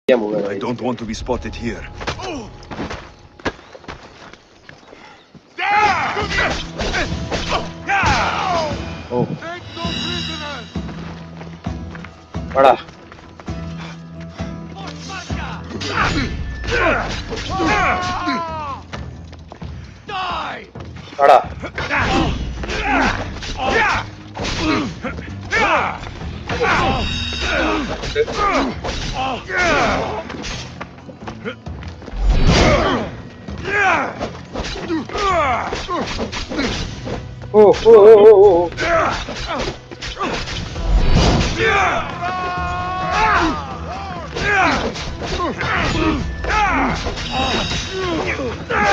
I don't want to be spotted here. Oh. Vada. Vada. Oh, oh, oh, oh, oh.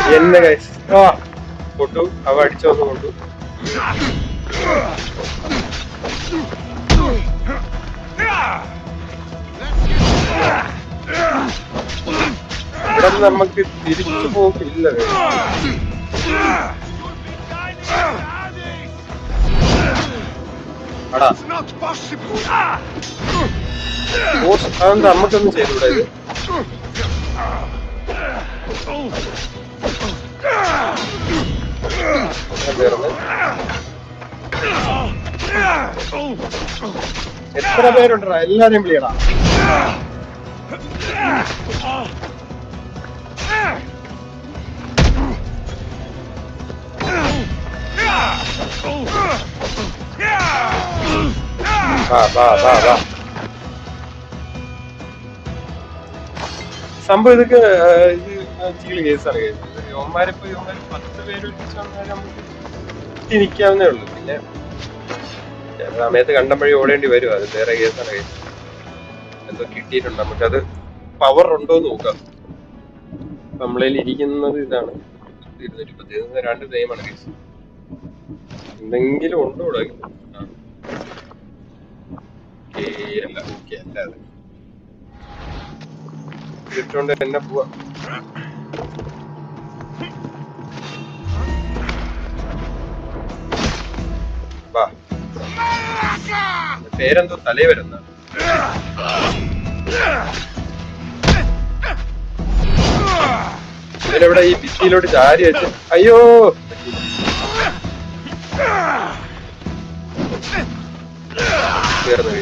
Yenna guys. Ah, kotu. Ava adichu vannu kondu. ഇവിടെ നമുക്ക് തിരിച്ചു പോക്കില്ല. അതെന്താ നമ്മക്കൊന്നും ചെയ്തുകൂടാ ഇത്? എത്ര പേരുണ്ടാ? എല്ലാരെയും വിളിയടാ. സംഭവം ഇതൊക്കെ ചില കേസാണ്. യോമാരിപ്പോ 10 പേര് വെച്ച് വന്നാൽ നമുക്ക് നിൽക്കാവുന്നേ ഉള്ളൂ. പിന്നെ ചില സമയത്ത് കണ്ടമ്പഴി ഓടേണ്ടി വരും. അത് വേറെ കേസാണ്. എന്തോ കിട്ടിയിട്ടുണ്ട്. നമുക്കത് പവർ ഉണ്ടോന്ന് നോക്കാം. നമ്മളിൽ ഇരിക്കുന്നത് ഇതാണ് 230. 2 സെയിമാണ് കേസ്. എന്തെങ്കിലും ഉണ്ടോ ഇവിടെ? അല്ല ഓക്കെ അല്ല അത് ഇട്ടുകൊണ്ട് തന്നെ പോവാ. വാ. പേരെന്തോ തലവരുന്ന ഇതിലെവിടെ ഈ ഭിത്തിയിലോട്ട് ചാരി വെച്ച് അയ്യോ തീർന്നു.